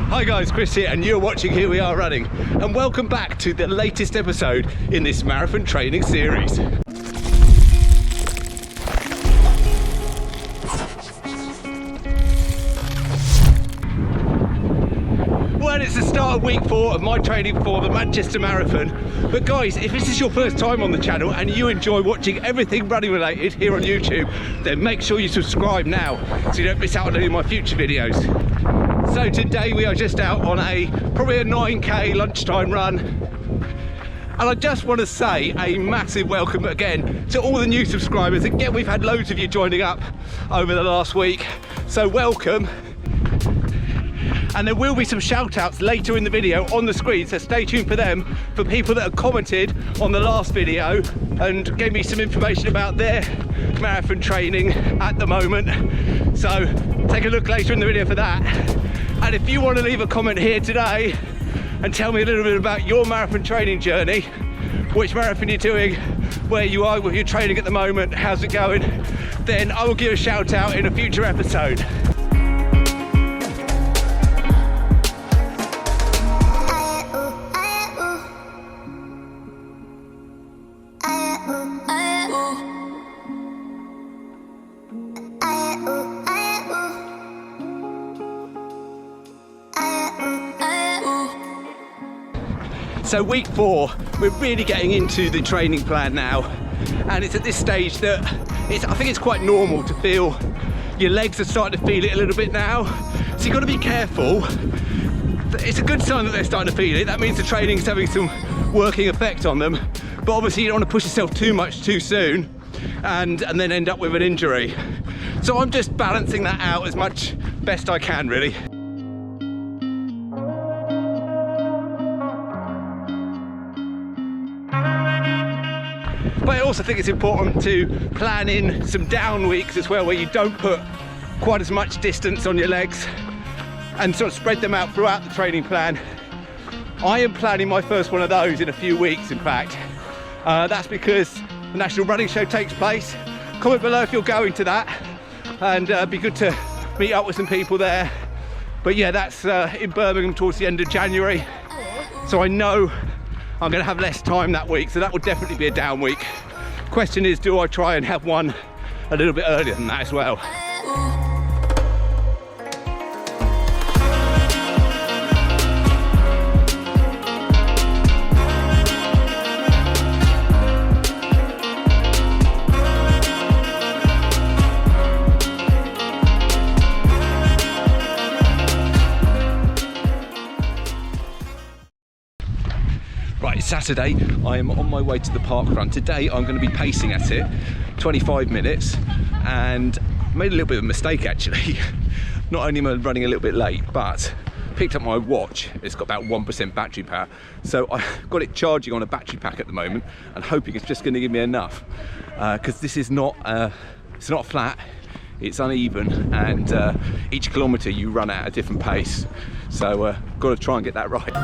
Hi guys, Chris here, and you're watching Here We Are Running, and welcome back to the latest episode in this marathon training series. Well, it's the start of week 4 of my training for the Manchester Marathon. But guys, if this is your first time on the channel and you enjoy watching everything running related here on YouTube, then make sure you subscribe now so you don't miss out on any of my future videos. So today we are just out on probably a 9k lunchtime run. And I just want to say a massive welcome again to all the new subscribers. Again, we've had loads of you joining up over the last week, so welcome. And there will be some shout outs later in the video on the screen, so stay tuned for them, for people that have commented on the last video and gave me some information about their marathon training at the moment. So take a look later in the video for that. And if you want to leave a comment here today and tell me a little bit about your marathon training journey, which marathon you're doing, where you are with your training at the moment, how's it going, then I will give a shout out in a future episode. So week 4, we're really getting into the training plan now, and it's at this stage that I think it's quite normal to feel your legs are starting to feel it a little bit now. So you've got to be careful. It's a good sign that they're starting to feel it. That means the training's having some working effect on them. But obviously you don't want to push yourself too much too soon and then end up with an injury. So I'm just balancing that out as much best I can, really. But I also think it's important to plan in some down weeks as well, where you don't put quite as much distance on your legs and sort of spread them out throughout the training plan. I am planning my first one of those in a few weeks, in fact. That's because the National Running Show takes place. Comment below if you're going to that, and it'd be good to meet up with some people there. But yeah, that's in Birmingham towards the end of January. So I know I'm going to have less time that week, so that will definitely be a down week. Question is, do I try and have one a little bit earlier than that as well? Right, it's Saturday. I am on my way to the parkrun. Today I'm going to be pacing at it, 25 minutes, and made a little bit of a mistake actually. Not only am I running a little bit late, but picked up my watch. It's got about 1% battery power, so I've got it charging on a battery pack at the moment and hoping it's just going to give me enough, because this is not it's not flat, it's uneven, and each kilometre you run at a different pace, so got to try and get that right.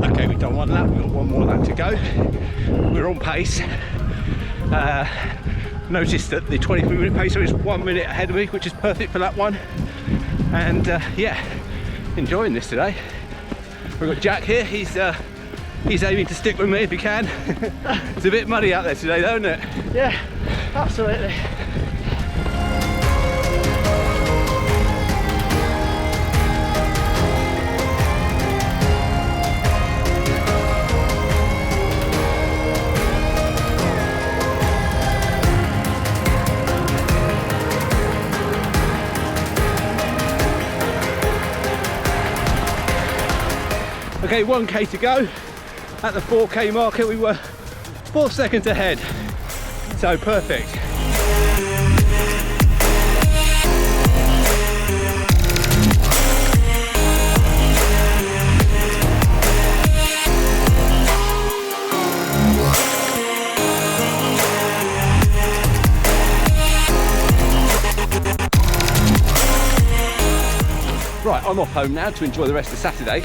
Okay, we've done one lap, we've got one more lap to go. We're on pace. Noticed that the 23-minute pacer is 1 minute ahead of me, which is perfect for lap 1. And yeah, enjoying this today. We've got Jack here, he's aiming to stick with me if he can. It's a bit muddy out there today though, isn't it? Yeah, absolutely. Okay, 1k to go. At the 4k marker we were 4 seconds ahead, so perfect. Right, I'm off home now to enjoy the rest of Saturday,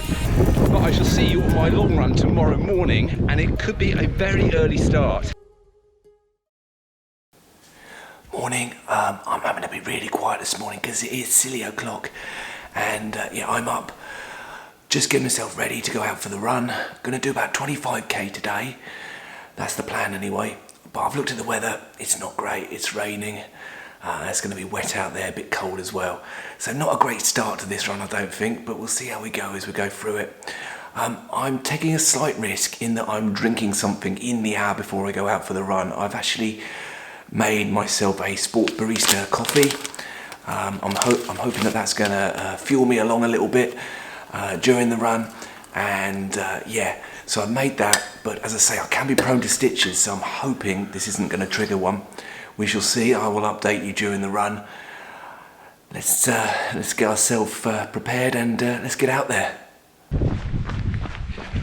but I shall see you on my long run tomorrow morning, and it could be a very early start. Morning. I'm having to be really quiet this morning because it is silly o'clock, and yeah, I'm up, just getting myself ready to go out for the run. Gonna do about 25k today. That's the plan anyway. But I've looked at the weather. It's not great. It's raining. It's going to be wet out there, a bit cold as well. So not a great start to this run, I don't think, but we'll see how we go as we go through it. I'm taking a slight risk in that I'm drinking something in the hour before I go out for the run. I've actually made myself a sports barista coffee. I'm hoping that that's going to fuel me along a little bit during the run. And yeah, so I've made that, but as I say, I can be prone to stitches, so I'm hoping this isn't going to trigger one. We shall see. I will update you during the run. Let's get ourselves prepared and let's get out there.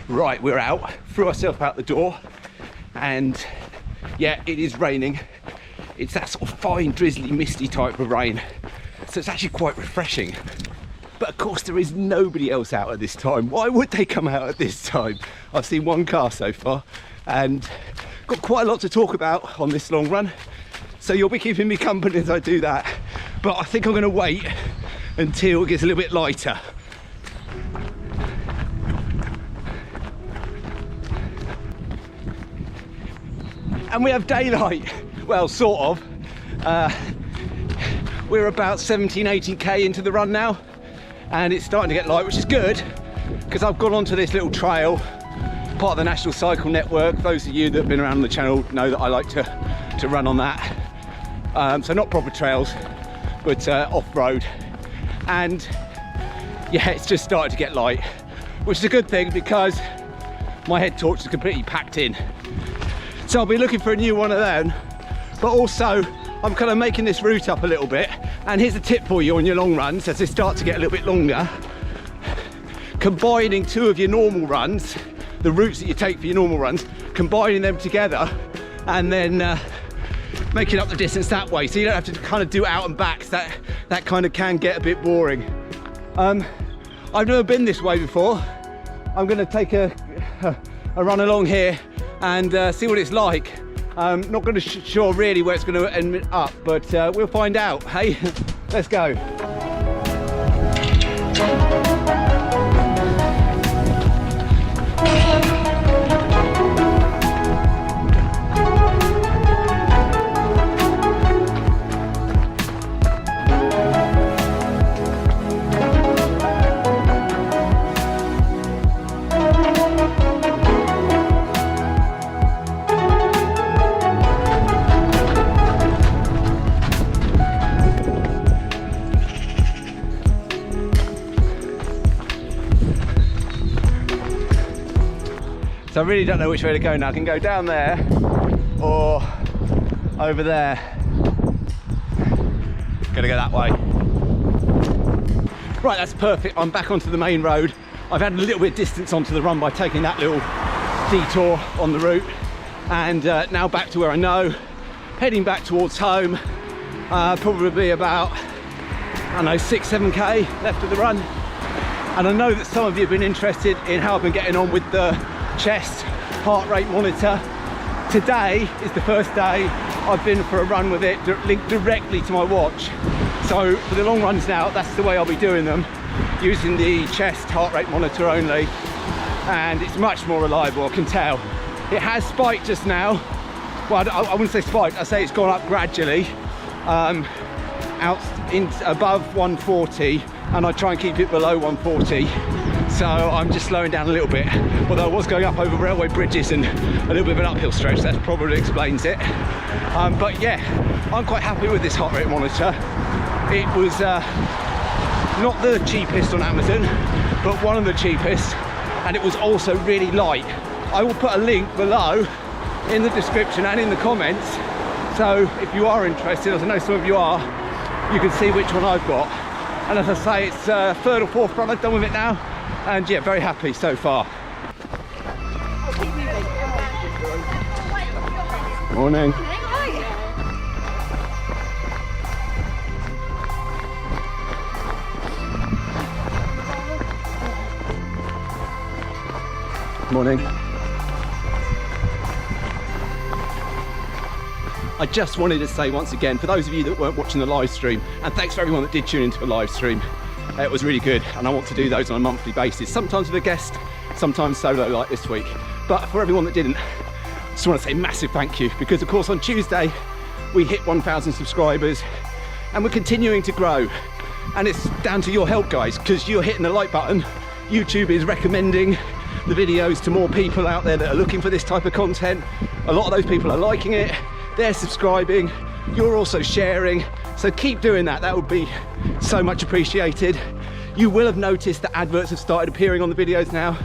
Right, we're out. Threw ourselves out the door, and yeah, it is raining. It's that sort of fine, drizzly, misty type of rain, so it's actually quite refreshing. But of course, there is nobody else out at this time. Why would they come out at this time? I've seen one car so far, and got quite a lot to talk about on this long run. So you'll be keeping me company as I do that. But I think I'm going to wait until it gets a little bit lighter. And we have daylight. Well, sort of. We're about 17, 18k into the run now, and it's starting to get light, which is good, because I've gone onto this little trail, part of the National Cycle Network. Those of you that have been around the channel know that I like to run on that. So not proper trails, but off-road. And yeah, it's just started to get light, which is a good thing because my head torch is completely packed in. So I'll be looking for a new one of them. But also, I'm kind of making this route up a little bit. And here's a tip for you on your long runs as they start to get a little bit longer. Combining two of your normal runs, the routes that you take for your normal runs, combining them together, and then making up the distance that way, so you don't have to kind of do out and backs. That kind of can get a bit boring. I've never been this way before. I'm going to take a run along here and see what it's like. Not going to sure really where it's going to end up, but we'll find out. Hey, let's go. So I really don't know which way to go now. I can go down there or over there. Gotta go that way. Right, that's perfect. I'm back onto the main road. I've had a little bit of distance onto the run by taking that little detour on the route, and now back to where I know. Heading back towards home. Probably about, I don't know, 6-7k left of the run. And I know that some of you have been interested in how I've been getting on with the chest heart rate monitor. Today is the first day I've been for a run with it linked directly to my watch. So for the long runs now, that's the way I'll be doing them, using the chest heart rate monitor only, and it's much more reliable, I can tell. It has spiked just now. Well, I wouldn't say spiked, I say it's gone up gradually, out in above 140, and I try and keep it below 140. So I'm just slowing down a little bit, although I was going up over railway bridges and a little bit of an uphill stretch. That probably explains it. But yeah, I'm quite happy with this heart rate monitor. It was not the cheapest on Amazon, but one of the cheapest, and it was also really light. I will put a link below in the description and in the comments, so if you are interested, as I know some of you are, you can see which one I've got. And as I say, it's third or fourth run I've done with it now, and yeah, very happy so far. Morning. Morning. I just wanted to say once again, for those of you that weren't watching the live stream, and thanks for everyone that did tune into the live stream, it was really good, and I want to do those on a monthly basis, sometimes with a guest, sometimes solo like this week. But for everyone that didn't, I just want to say massive thank you, because of course on Tuesday we hit 1,000 subscribers and we're continuing to grow, and it's down to your help, guys, because you're hitting the like button. YouTube is recommending the videos to more people out there that are looking for this type of content. A lot of those people are liking it, they're subscribing, you're also sharing, so keep doing that. That would be so much appreciated. You will have noticed that adverts have started appearing on the videos now.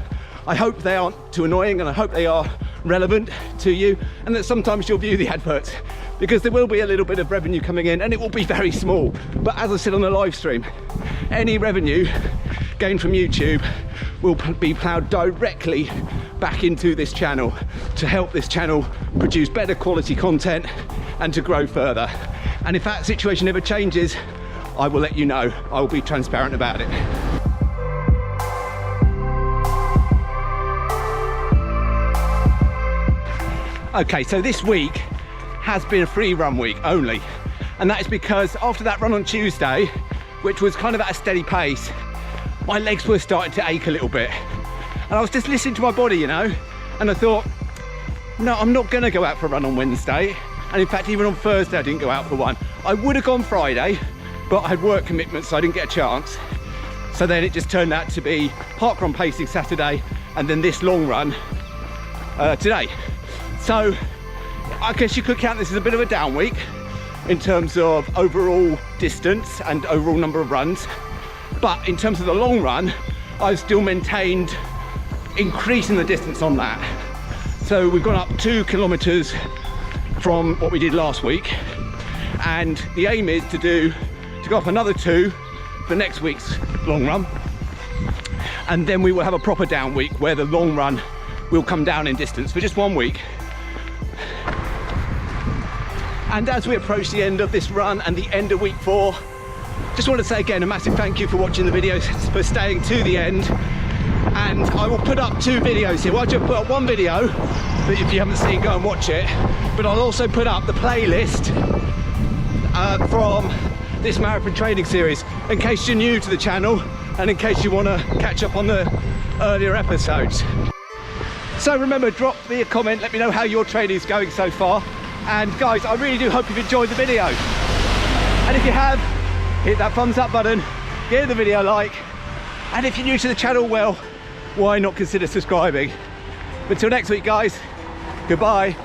I hope they aren't too annoying, and I hope they are relevant to you, and that sometimes you'll view the adverts, because there will be a little bit of revenue coming in, and it will be very small. But as I said on the live stream, any revenue gained from YouTube will be ploughed directly back into this channel to help this channel produce better quality content and to grow further. And if that situation ever changes, I will let you know. I will be transparent about it. Okay, so this week has been a free run week only, and that is because after that run on Tuesday, which was kind of at a steady pace, my legs were starting to ache a little bit, and I was just listening to my body, you know, and I thought, no, I'm not gonna go out for a run on Wednesday. And in fact, even on Thursday I didn't go out for one. I would have gone Friday, but I had work commitments, so I didn't get a chance. So then it just turned out to be parkrun pacing Saturday, and then this long run today. So I guess you could count this as a bit of a down week in terms of overall distance and overall number of runs. But in terms of the long run, I've still maintained increasing the distance on that. So we've gone up 2 kilometers from what we did last week, and the aim is to go up another 2 for next week's long run, and then we will have a proper down week where the long run will come down in distance for just 1 week. And as we approach the end of this run and the end of week 4, just want to say again a massive thank you for watching the videos, for staying to the end. And I will put up 2 videos here. Well, I'll just put up 1 video that if you haven't seen, go and watch it, but I'll also put up the playlist from this marathon training series, in case you're new to the channel and in case you want to catch up on the earlier episodes. So remember, drop me a comment, let me know how your training is going so far. And guys, I really do hope you've enjoyed the video, and if you have, hit that thumbs up button, give the video a like, and if you're new to the channel, well, why not consider subscribing? But till next week, guys, goodbye.